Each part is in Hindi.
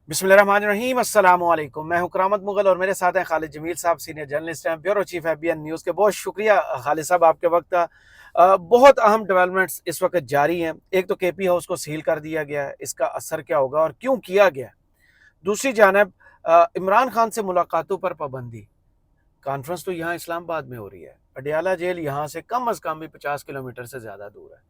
बिस्मिल्लाहिर्रहमानिर्रहीम अस्सलाम वालेकुम। मैं हूं करामत मुगल और मेरे साथ हैं खालिद जमील साहब, सीनियर जर्नलिस्ट हैं, ब्यूरो चीफ एफबीएन न्यूज़ के। बहुत शुक्रिया खालिद साहब आपके वक्त। बहुत अहम डेवलपमेंट्स इस वक्त जारी हैं। एक तो केपी हाउस को सील कर दिया गया है, इसका असर क्या होगा और क्यों किया गया। दूसरी जानब इमरान खान से मुलाकातों पर पाबंदी। कॉन्फ्रेंस तो यहाँ इस्लामाबाद में हो रही है, अडयाला जेल यहाँ से कम अज़ कम भी 50 किलोमीटर से ज़्यादा दूर है।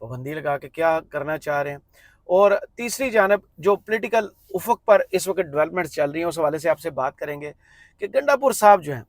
पाबंदी लगा के क्या करना चाह रहे हैं। और तीसरी जानब जो पॉलिटिकल उफक पर इस वक्त डेवलपमेंट्स चल रही हैं, उस हवाले से आपसे बात करेंगे कि गंडापुर साहब जो हैं,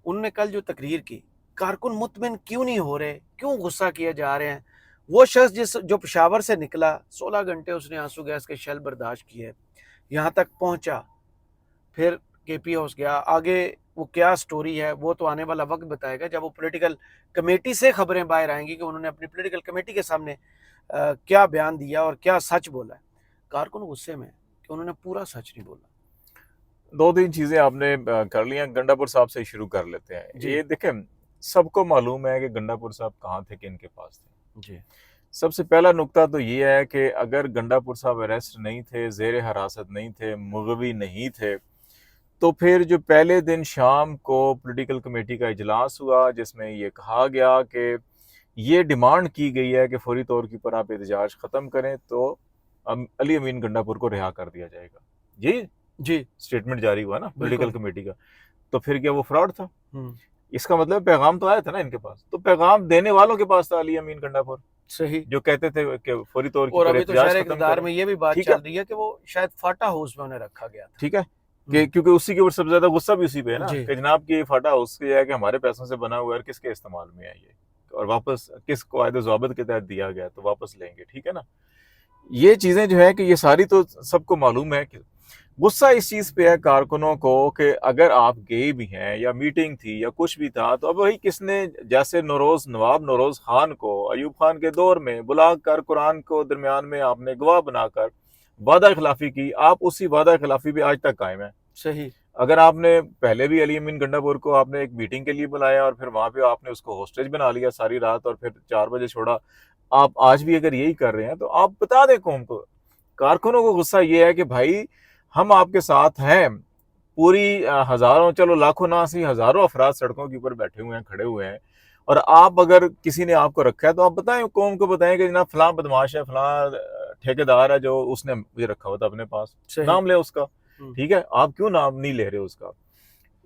उनने कल जो तकरीर की, कारकुन मुतमिन क्यों नहीं हो रहे, क्यों गुस्सा किए जा रहे हैं। वो शख्स जो पेशावर से निकला, 16 घंटे उसने आंसू गैस के शेल बर्दाश्त किए, यहाँ तक पहुँचा, फिर केपी हाउस गया। आगे वो क्या स्टोरी है वो तो आने वाला वक्त बताएगा, जब वो पॉलिटिकल कमेटी से खबरें बाहर आएंगी कि उन्होंने अपनी पॉलिटिकल कमेटी के सामने क्या बयान दिया और क्या सच बोला है। कारकुन गुस्से में कि उन्होंने पूरा सच नहीं बोला। दो तीन चीजें आपने कर लिया। गंडापुर साहब से शुरू कर लेते हैं। जी ये देखें, सबको मालूम है कि गंडापुर साहब कहाँ थे, किन के पास थे। जी सबसे पहला नुक्ता तो ये है कि अगर गंडापुर साहब अरेस्ट नहीं थे, जेर हिरासत नहीं थे, मुगवी नहीं थे, तो फिर जो पहले दिन शाम को पॉलिटिकल कमेटी का इजलास हुआ जिसमें ये कहा गया कि ये डिमांड की गई है कि फौरी तौर पर आप एहतजाज ख़त्म करें तो अली अमीन गंडापुर को रिहा कर दिया जाएगा। यही जी स्टेटमेंट जारी हुआ ना पॉलिटिकल बिल्कुल। कमेटी का। तो फिर क्या वो फ्रॉड था? इसका मतलब पैगाम तो आया था ना इनके पास, तो पैगाम देने वालों के पास था अली अमीन गंडापुर, सही। जो कहते थे कि फौरी तौर और पर अभी तो एहतजाज शहर खत्म इक़्तिदार करें। में ये भी बात ठीक है, चल रही है कि वो शायद फाटा हाउस में उन्हें रखा गया था। ठीक है, कि क्योंकि उसी के ऊपर सबसे ज्यादा गुस्सा भी उसी पे है ना, जी कि जनाब की फाटा हाउस जो है कि हमारे पैसों से बना हुआ है और किसके इस्तेमाल में है ये, और वापस किस कायदे ज़ाबित के तहत दिया गया, तो वापस लेंगे। ठीक है ना। ये चीजें जो है कि ये सारी तो सबको मालूम है कि गुस्सा इस चीज पे है कारकुनों को कि अगर आप गए भी हैं या मीटिंग थी या कुछ भी था, तो अब वही किसने, जैसे नवाब नौरोज खान को अयूब खान के दौर में बुलाकर कुरान को दरमियान में आपने गवाह बनाकर वादा खिलाफी की, आप उसी वादा खिलाफी भी आज तक कायम है। सही। अगर आपने पहले भी अली अमीन गंडापुर को आपने एक मीटिंग के लिए बुलाया और फिर वहां पे आपने उसको होस्टेज बना लिया सारी रात और फिर 4 बजे छोड़ा, आप आज भी अगर यही कर रहे हैं तो आप बता दें कौम को। कारकुनों को गुस्सा ये है कि भाई हम आपके साथ हैं, पूरी हजारों, चलो लाखों ना सही हजारों अफराद सड़कों के ऊपर बैठे हुए हैं, खड़े हुए हैं, और आप अगर किसी ने आपको रखा है तो आप बताएं, कौम को बताएं कि जनाब फलां बदमाश है, फलां ठेकेदार है जो उसने ये रखा हुआ था अपने पास, सही। नाम ले उसका। ठीक है, आप क्यों नाम नहीं ले रहे हो उसका?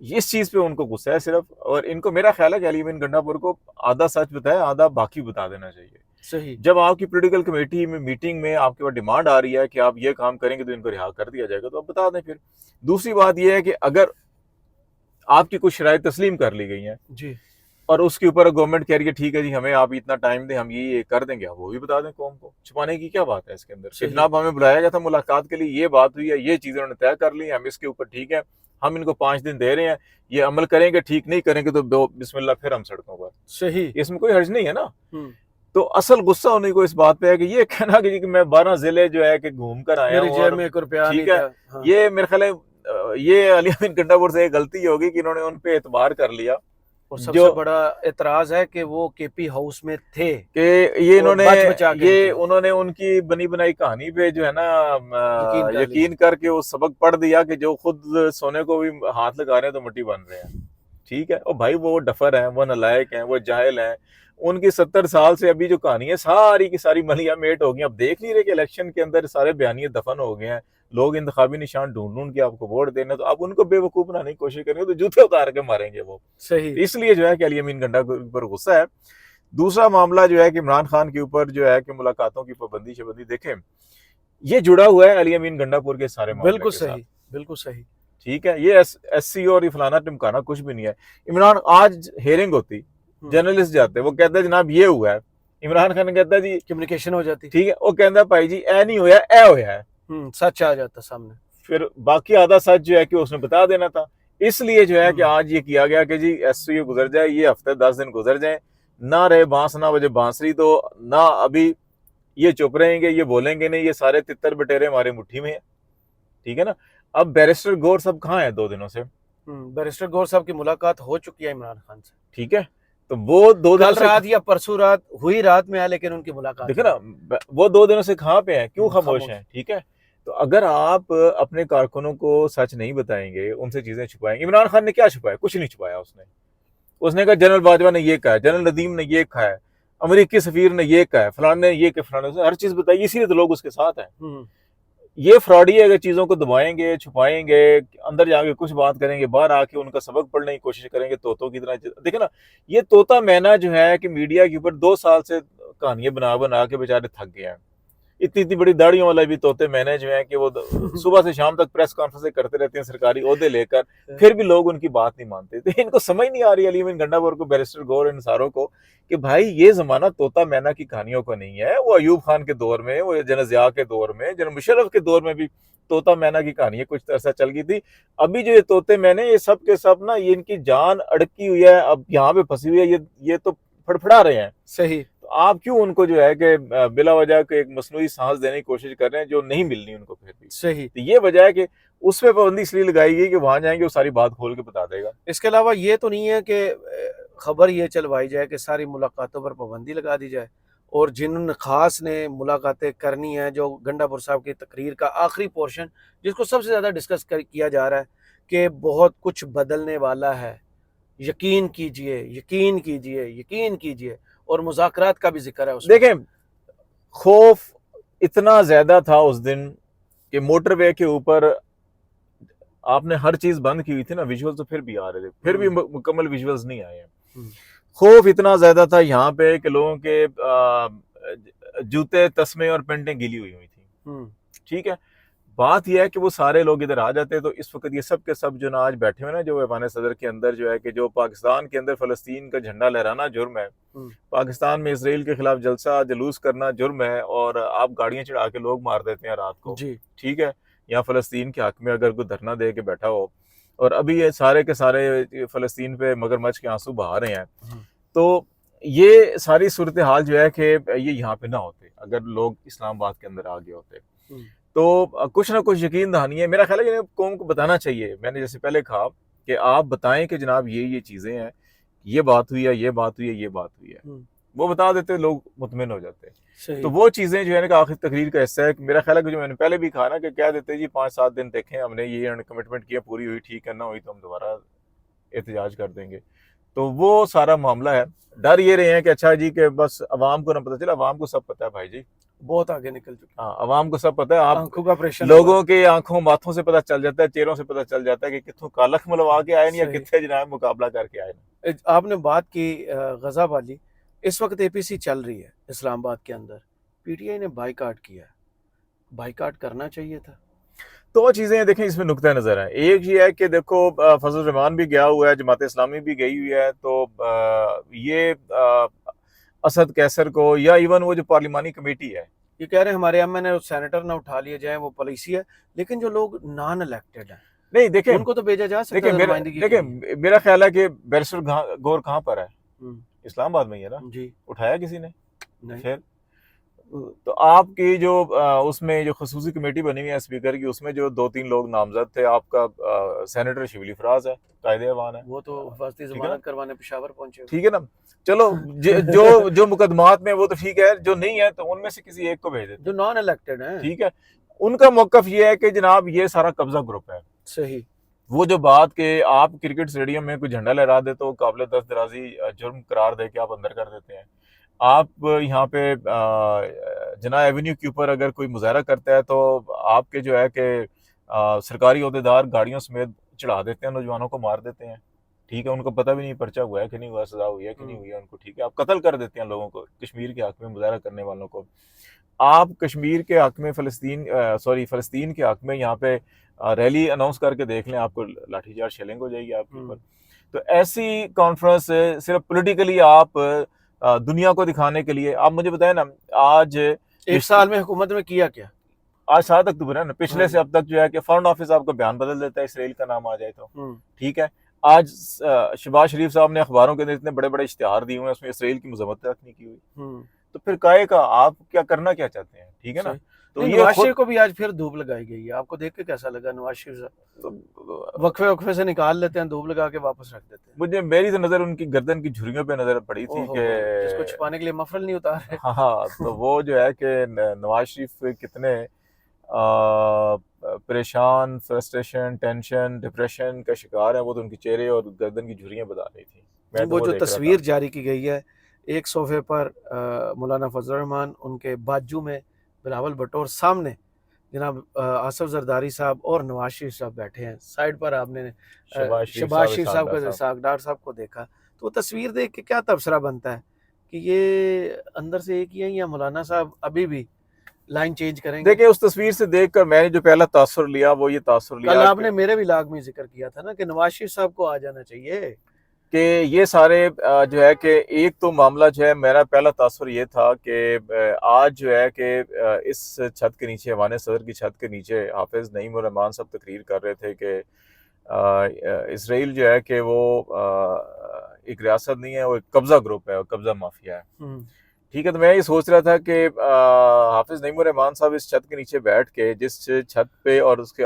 इस चीज पे उनको गुस्सा है सिर्फ, और इनको मेरा ख्याल है कि अली अमीन गंडापुर को आधा सच बताया, आधा बाकी बता देना चाहिए। सही। जब आपकी पॉलिटिकल कमेटी में मीटिंग में आपके पास डिमांड आ रही है कि आप ये काम करेंगे तो इनको रिहा कर दिया जाएगा, तो आप बता दें फिर। दूसरी बात यह है कि अगर आपकी कुछ शराइत तस्लीम कर ली गई हैं जी और उसके ऊपर गवर्नमेंट कह रही है ठीक है जी हमें आप इतना टाइम दें, हम ये कर देंगे, आप वो भी बता दें कौम को। छुपाने की क्या बात है इसके अंदर? कि सही। जनाब हमें बुलाया गया था मुलाकात के लिए, ये बात हुई है, ये चीजें उन्होंने तय कर ली है, हम इसके ऊपर ठीक है, हम इनको 5 दिन दे रहे हैं, ये अमल करेंगे, ठीक नहीं करेंगे तो बिस्मिल्लाह फिर हम सड़कों पर। सही। इसमें कोई हर्ज नहीं है ना। तो असल गुस्सा उन्हीं को इस बात पे है कि ये कहना कि मैं 12 जिले जो है कि घूम कर आया मेरी हूँ जेब और में 1 रुपया नहीं ठीक है, था। हाँ। ये मेरे ख्याल है ये अली अमीन गंडापुर से एक गलती होगी कि इन्होंने उन पे एतबार कर लिया। और जो सबसे बड़ा एतराज है कि वो केपी हाउस में थे कि ये और इन्होंने बच बचा के ये निकले। उन्होंने उनकी बनी बनाई कहानी पे जो है ना यकीन कर लिया। यकीन करके वो सबक पढ़ दिया कि जो खुद सोने को भी हाथ लगा रहे हैं तो मिट्टी बन रहे हैं। ठीक है, और भाई वो डफर हैं, वो नालायक हैं, वो जाहिल हैं। उनकी 70 साल से अभी जो कहानी है सारी की सारी मलिया मेट हो गई। अब देख नहीं रहे कि इलेक्शन के अंदर सारे बयानिए दफन हो गए हैं, लोग इंतखाबी निशान ढूंढ ढूंढ के आपको वोट देना, तो आप उनको बेवकूफ बनाने की कोशिश करेंगे तो जूते उतार के मारेंगे वो। सही। इसलिए जो है कि अली अमीन गंडा के ऊपर गुस्सा है। दूसरा मामला जो है कि इमरान खान के ऊपर जो है कि मुलाकातों की पाबंदी शबंदी, देखें ये जुड़ा हुआ है अली अमीन गंडापुर के सारे मामले बिल्कुल के साथ। सही। बिल्कुल सही। ठीक है, ये एससी और ये फलाना टिमकाना कुछ भी नहीं है। इमरान, आज हेयरिंग होती, जर्नलिस्ट जाते, वो कहते जनाब ये हुआ है, इमरान खान कहता जी कम्युनिकेशन हो जाती। ठीक है, वो कहता भाई जी ए नहीं होया, ए होया है। सच आ जाता सामने। फिर बाकी आधा सच जो है कि उसने बता देना था। इसलिए जो है कि आज ये किया गया कि जी एससी गुजर जाए, ये हफ्ते 10 दिन गुजर जाए, ना रहे बांस ना बजे बांसुरी, तो ना अभी ये चुप रहेंगे, ये बोलेंगे नहीं, ये सारे तितर बटेरे हमारे मुट्ठी में है। ठीक है ना। अब बैरिस्टर गौर साहब कहाँ है 2 दिनों से? बैरिस्टर गौर साहब की मुलाकात हो चुकी है इमरान खान से। ठीक है, तो वो 2 दिनों कल से, रात या परसों रात हुई, रात में है, लेकिन उनकी मुलाकात देखो ना, वो 2 दिनों से कहाँ पे हैं, क्यों खामोश खामोश। हैं? ठीक है, तो अगर आप अपने कारकुनों को सच नहीं बताएंगे, उनसे चीजें छुपाएंगे। इमरान खान ने क्या छुपाया? कुछ नहीं छुपाया उसने। उसने कहा जनरल बाजवा ने ये कहा है, जनरल नदीम ने ये कहा है, अमेरिकी सफीर ने ये कहा है, फलाने ने ये कहा, फलाने ने हर चीज बताई, इसीलिए तो लोग उसके साथ हैं। ये फ्रॉडी अगर चीजों को दबाएंगे, छुपाएंगे, अंदर जाके कुछ बात करेंगे, बाहर आके उनका सबक पढ़ने की कोशिश करेंगे तोतों की तरह। देखे ना, ये तोता मैना जो है कि मीडिया के ऊपर 2 साल से कहानियां बना बना के बेचारे थक गए हैं। इतनी इतनी बड़ी दाढ़ियों वाला भी तोते मैंने जो है कि वो सुबह से शाम तक प्रेस कॉन्फ्रेंस करते रहते हैं सरकारी ओहदे लेकर, फिर भी लोग उनकी बात नहीं मानते। तो इनको समझ नहीं आ रही, अलीम गंडापुर को, बैरिस्टर गौर इंसारों को, कि भाई ये जमाना तोता मैना की कहानियों का नहीं है। वो अयूब खान के दौर में, वो जनरल ज़िया के दौर में, जनरल मुशर्रफ के दौर में भी तोता मैना की कहानियां कुछ अरसा चल गई थी। अभी जो ये तोते मैने, ये सब के सब ना, ये इनकी जान अड़की हुई है, अब यहाँ पे फंसी हुई है, ये तो फड़फड़ा रहे हैं। सही। तो आप क्यों उनको जो है कि बिला वजह के एक मसनूई सांस देने की कोशिश कर रहे हैं जो नहीं मिलनी उनको फिर भी। सही। तो ये वजह है कि उस पर पाबंदी इसलिए लगाई गई कि वहां जाएंगे वो सारी बात खोल के बता देगा। इसके अलावा ये तो नहीं है कि खबर ये चलवाई जाए कि सारी मुलाकातों पर पाबंदी लगा दी जाए, और जिन खास ने मुलाकातें करनी है, जो गंडापुर साहब की तकरीर का आखिरी पोर्शन जिसको सबसे ज़्यादा डिस्कस किया जा रहा है कि बहुत कुछ बदलने वाला है, यकीन कीजिए, यकीन कीजिए, यकीन कीजिए, और मुज़ाकरात का भी जिक्र है उसमें। देखें, खौफ इतना ज्यादा था उस दिन कि मोटरवे के ऊपर आपने हर चीज बंद की हुई थी ना, विजुअल्स तो फिर भी आ रहे थे, फिर भी मुकम्मल विजुअल्स नहीं आए हैं। खौफ इतना ज्यादा था यहाँ पे कि लोगों के जूते, तस्मे और पेंटें गीली हुई थी। ठीक है, बात यह है कि वो सारे लोग इधर आ जाते, तो इस वक्त ये सब के सब जो ना आज बैठे हुए ना, जो ऐवान सदर के अंदर जो है कि जो पाकिस्तान के अंदर फलस्तीन का झंडा लहराना जुर्म है, पाकिस्तान में इसराइल के खिलाफ जलसा जलूस करना जुर्म है, और आप गाड़ियां चढ़ा के लोग मार देते हैं रात को। ठीक है, यहाँ फलस्तीन के हक में अगर कोई धरना दे के बैठा हो, और अभी ये सारे के सारे फलस्तीन पे मगरमच्छ के आंसू बहा रहे हैं, तो ये सारी सूरत हाल जो है कि ये यहाँ पे ना होते अगर लोग इस्लामाबाद के अंदर आ गए होते। तो कुछ ना कुछ यकीन दहानी है। मेरा ख्याल है कि कौम को बताना चाहिए। मैंने जैसे पहले कहा कि आप बताएं कि जनाब ये चीजें हैं, ये बात हुई है, ये बात हुई है, ये बात हुई है, वो बता देते, लोग मुतमिन हो जाते। तो वो चीजें जो है ना आखिर तकरीर का हिस्सा है। मेरा ख्याल है कि जो मैंने पहले भी कहा ना कि कह देते जी 5-7 दिन देखें, हमने ये कमिटमेंट किया, पूरी हुई, ठीक है, ना हुई तो हम दोबारा एहतजाज कर देंगे। तो वो सारा मामला है। डर ये रहे हैं कि अच्छा जी कि बस अवाम को ना पता चला। अवाम को सब पता है भाई जी, बहुत आगे निकल चुके। हाँ, अवाम को सब पता है। आप आंखों का प्रेशर, लोगों के आंखों माथों से पता चल जाता है, चेहरों से पता चल जाता है कि कितों कालख मलवा के आए या कितने जनाब मुकाबला करके आए। आपने बात की गजा वाली, इस वक्त एपीसी चल रही है इस्लामाबाद के अंदर, पीटीआई ने बाइकाट किया है, बाइकाट करना चाहिए था। दो चीजें देखें इसमें नुक्ता नजर है। एक ये है कि देखो फजल रहमान भी गया हुआ है, जमात इस्लामी भी गई हुई है, तो ये असद कैसर को, या इवन वो जो पार्लिमानी कमेटी है, ये कह रहे हैं हमारे एमएन और सेनेटर ना उठा लिए जाए, वो पॉलिसी है, लेकिन जो लोग नॉन इलेक्टेड हैं नहीं, देखें उनको तो भेजा जा सकता है। देखिए मेरा ख्याल है कि बैरिस्टर गौर कहाँ पर है? इस्लामाबाद में ही है ना जी। उठाया किसी ने? नहीं। फिर तो आपकी जो उसमें जो खसूसी कमेटी बनी हुई है स्पीकर की, उसमें जो 2-3 लोग नामजद थे, आपका सेनेटर शिबली फराज है, कायदे अवान है, वो तो हिफाजती जमानत करवाने पेशावर पहुंचे। ठीक है ना, चलो जो मुकदमात में वो तो ठीक है, जो नहीं है तो उनमें से किसी एक को भेज देते, जो नॉन इलेक्टेड है। ठीक है, उनका मौकफ ये है कि जनाब ये सारा कब्जा ग्रुप है। सही। वो जो बात के आप क्रिकेट स्टेडियम में कोई झंडा लहरा दे तो काबिल दस्तराजी जुर्म करार दे के आप अंदर कर देते हैं। आप यहाँ पे जना एवेन्यू के ऊपर अगर कोई मुजाहरा करता है तो आपके जो है कि सरकारी ओहदेदार गाड़ियों समेत चढ़ा देते हैं, नौजवानों को मार देते हैं। ठीक है, उनको पता भी नहीं पर्चा हुआ है कि नहीं हुआ, सजा हुई है कि नहीं हुई है उनको। ठीक है, आप कत्ल कर देते हैं लोगों को, कश्मीर के हक में मुजाहरा करने वालों को। आप कश्मीर के हक में फलस्तीन के हक में यहाँ पे रैली अनाउंस करके देख लें, आपको लाठीचार्ज शेलिंग हो जाएगी आपके ऊपर। तो ऐसी कॉन्फ्रेंस सिर्फ पॉलिटिकली आप दुनिया को दिखाने के लिए, आप मुझे बताएं ना, आज 1 साल में हुकूमत में किया क्या? आज 7 अक्टूबर है ना, पिछले से अब तक जो है कि फॉरेन ऑफिस आपका बयान बदल देता है इसराइल का नाम आ जाए तो। ठीक है, आज शहबाज शरीफ साहब ने अखबारों के अंदर इतने बड़े बड़े इश्तिहार दिए हुए हैं, उसमें इसराइल की मजम्मत तक नहीं की हुई। तो फिर काहे का आप क्या करना क्या चाहते हैं? ठीक है ना, तो नवाज शरीफ को भी आज फिर धूप लगाई गई है। आपको देख के कैसा लगा? नवाज शरीफ साहब वक्फे से निकाल लेते हैं, धूप लगा के वापस रख देते हैं। मुझे मेरी तो नजर उनकी गर्दन की झुर्रियों पे नजर पड़ी थी कि जिसको छुपाने के लिए मफरल नहीं उतार रहे। हाँ, तो वो जो है कि नवाज शरीफ कितने परेशान, फ्रस्ट्रेशन, टेंशन, डिप्रेशन का शिकार है, वो तो उनके चेहरे और गर्दन की झुर्रियां बता रही थी। मैं तो वो वो जो देख रहा था। तस्वीर जारी की गई है, एक सोफे पर मौलाना फजल रहमान, उनके बाजू में बिलावल भुट्टो और सामने जनाब आसफ जरदारी साहब और नवाज शरीफ साहब बैठे हैं। साइड पर आपने शहबाज शरीफ साहब को, इसाक डार साहब को देखा। तो वो तस्वीर देख के क्या तबसरा बनता है कि ये अंदर से एक ही है या मौलाना साहब अभी भी लाइन चेंज करेंगे? देखिए, उस तस्वीर से देखकर मैंने जो पहला तासुर लिया वो ये तासुर कल लिया आपने मेरे भी लाग में जिक्र किया था ना कि नवाज शरीफ साहब को आ जाना चाहिए। कि ये सारे जो है कि एक तो मामला जो है, मेरा पहला तासुर ये था कि आज जो है कि इस छत के नीचे, ऐवान सदर की छत के नीचे हाफिज नईम उर रहमान साहब तकरीर कर रहे थे कि इसराइल जो है कि वो एक रियासत नहीं है, वो एक कब्जा ग्रुप है, कब्जा माफिया है। ठीक है, तो मैं ये सोच रहा था कि हाफिज नईम उर रहमान साहब इस छत के नीचे बैठ के, जिस छत पे और उसके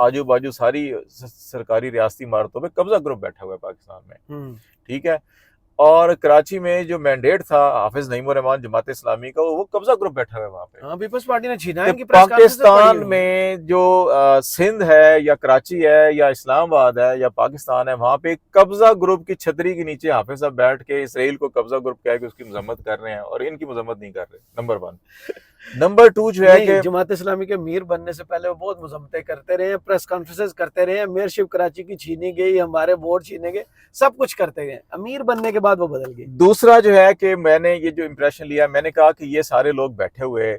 आजू बाजू सारी सरकारी रियासती इमारतों पे कब्जा ग्रुप बैठा हुआ है पाकिस्तान में, ठीक है, और कराची में जो मैंडेट था हाफिज नईम उर रहमान जमात इस्लामी का, वो कब्जा ग्रुप बैठा हुआ है वहाँ पे। हाँ, पीपल्स पार्टी ने छीना है, कि इनकी प्रेस कॉन्फ्रेंस पड़ी पाकिस्तान हुई है। में जो सिंध है या कराची है या इस्लामाबाद है या पाकिस्तान है, वहां पे कब्जा ग्रुप की छतरी के नीचे हाफिज साहब बैठ के इसराइल को कब्जा ग्रुप कह के उसकी मजम्मत कर रहे हैं, और इनकी मजम्मत नहीं कर रहे। नंबर 1। नंबर 2 जो है कि जमात इस्लामी के मीर बनने से पहले वो बहुत मजम्मतें करते रहे हैं, प्रेस कॉन्फ्रेंसेस करते रहे हैं, मेयरशिप कराची की छीनी गई, हमारे वोट छीने गए, सब कुछ करते गए। अमीर बनने के बाद वो बदल गए। दूसरा जो है कि मैंने ये जो इंप्रेशन लिया, मैंने कहा कि ये सारे लोग बैठे हुए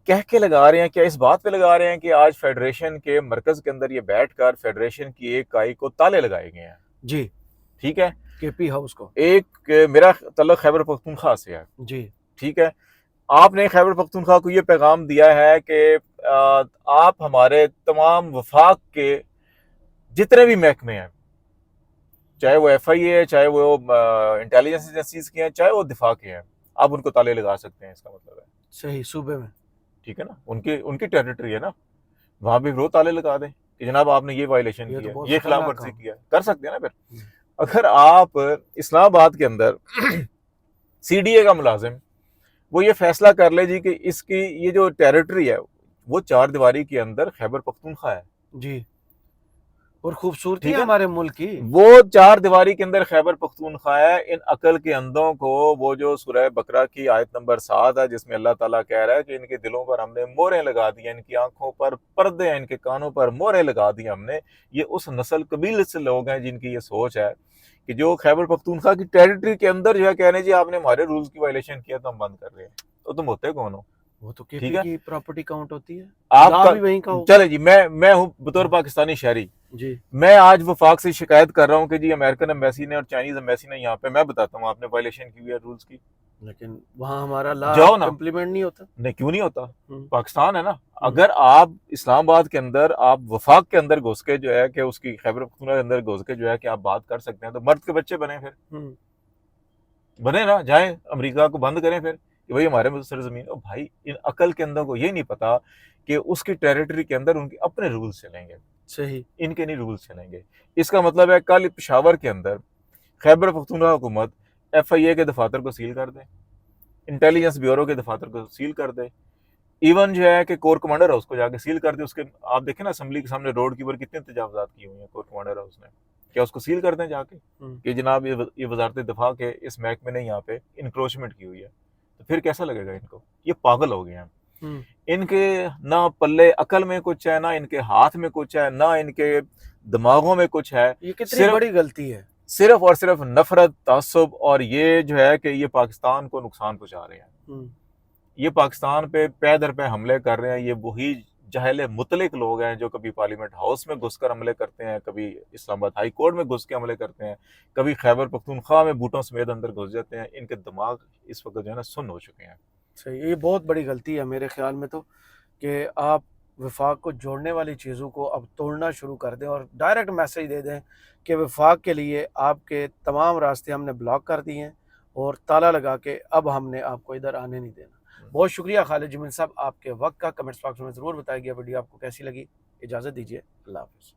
कह के लगा रहे हैं, क्या इस बात पे लगा रहे हैं कि आज फेडरेशन के मरकज के अंदर ये बैठकर फेडरेशन की एक इकाई को ताले लगाए गए हैं? जी, ठीक है, केपी हाउस को। एक मेरा तल्लुक खैबर पख्तूनख्वा से है, जी, ठीक है, आपने खैबर पख्तूनख्वा को ये पैगाम दिया है कि आप हमारे तमाम वफाक के जितने भी महकमे हैं, चाहे वो FIA है, चाहे वो इंटेलिजेंस एजेंसीज के हैं, चाहे वो दिफा के हैं, आप उनको ताले लगा सकते हैं। इसका मतलब है सही, सूबे में, ठीक है ना, उनकी उनकी टेरिटरी है ना, वहां भी वो ताले लगा दें कि जनाब आपने ये वायलेशन ये किया, तो ये खिलाफ खतरनाक वर्जी काम। किया, कर सकते हैं ना फिर। अगर आप इस्लामाबाद के अंदर CDA का मुलाजिम वो ये फैसला कर ले जी कि इसकी ये जो टेरिटरी है वो 4 दीवारी के अंदर खैबर पख्तूनख्वा है, जी, और खूबसूरती ठीक है है, हमारे मुल्क की। वो 4 दीवारी के अंदर खैबर पख्तूनख्वा है। इन अकल के अंधों को वो जो सूरह बकरा की आयत नंबर 7 है, जिसमें अल्लाह ताला कह रहा है कि इनके दिलों पर हमने मोहरें लगा दी, इनकी आंखों पर पर्दे हैं, इनके कानों पर मोहरें लगा दी हमने, ये उस नस्ल कबीले से लोग हैं जिनकी ये सोच है कि जो खैबर पख्तूनख्वा की टेरिटरी के अंदर जो है कह रहे हैं जी आपने हमारे रूल्स की वायलेशन किया तो हम बंद कर रहे हैं। तो तुम होते कौन हो? वो तो ठीक केपी है, की प्रॉपर्टी काउंट होती है, आपका ला भी वहीं का होगा। चले जी, मैं हूं बतौर पाकिस्तानी शहरी, जी, मैं आज वफाक से शिकायत कर रहा हूं कि जी अमेरिकन एम्बेसी ने और चाइनीज एम्बेसी ने यहाँ पे, मैं बताता हूँ आपने वायलेशन की हुई है रूल्स की। लेकिन वहाँ हमारा ला जाओ ना, इम्प्लीमेंट नहीं होता। नहीं क्यों नहीं होता, हम्म, पाकिस्तान है ना। अगर आप इस्लामाबाद के अंदर, आप वफाक के अंदर घुस के जो है कि उसकी खैबर पख्तूनख्वा के अंदर घुस के जो है कि आप बात कर सकते हैं, तो मर्द के बच्चे बने, फिर बने ना, जाए अमेरिका को बंद करें फिर कि भाई हमारे सरजमीन। और भाई इन अकल के अंदर को ये नहीं पता कि उसकी टेरिटरी के अंदर उनके अपने रूल्स चलेंगे, सही, इनके नहीं रूल्स चलेंगे। इसका मतलब है कल पेशावर के अंदर खैबर पख्तूनख्वा हुकूमत FIA के दफातर को सील कर दे, इंटेलिजेंस ब्यूरो के दफातर को सील कर दे, इवन जो है कि कोर कमांडर हाउस को जाके सील कर दे। उसके आप देखें ना, असम्बली के सामने रोड के ऊपर कितने तजावजात किए हुए हैं कोर कमांडर हाउस ने, क्या उसको सील कर दें जाके कि जनाब ये वजारत दिफा के इस महकमे ने यहाँ पे इंक्रोचमेंट की हुई है? तो फिर कैसा लगेगा इनको? ये पागल हो गए हैं, इनके ना पल्ले अकल में कुछ है, ना इनके हाथ में कुछ है, ना इनके दिमागों में कुछ है। ये कितनी बड़ी गलती है। सिर्फ और सिर्फ नफरत, तासुब, और ये जो है कि ये पाकिस्तान को नुकसान पहुंचा रहे हैं, ये पाकिस्तान पे पै दर पे हमले कर रहे हैं। ये वही जहले मुतलिक लोग हैं जो कभी पार्लियामेंट हाउस में घुसकर हमले करते हैं, कभी इस्लामाबाद हाई कोर्ट में घुस के हमले करते हैं, कभी खैबर पख्तूनख्वा में बूटों समेत अंदर घुस जाते हैं। इनके दिमाग इस वक्त जो है ना सुन्न हो चुके हैं। सही, ये बहुत बड़ी गलती है मेरे ख्याल में तो, कि आप वफाक को जोड़ने वाली चीज़ों को अब तोड़ना शुरू कर दें और डायरेक्ट मैसेज दे दें कि वफाक के लिए आपके तमाम रास्ते हमने ब्लॉक कर दिए हैं और ताला लगा के अब हमने आपको इधर आने नहीं देना। बहुत शुक्रिया खालिद जमील साहब आपके वक्त का। कमेंट्स बॉक्स में ज़रूर बताइए वीडियो आपको कैसी लगी। इजाज़त दीजिए, अल्लाह हाफ़िज़।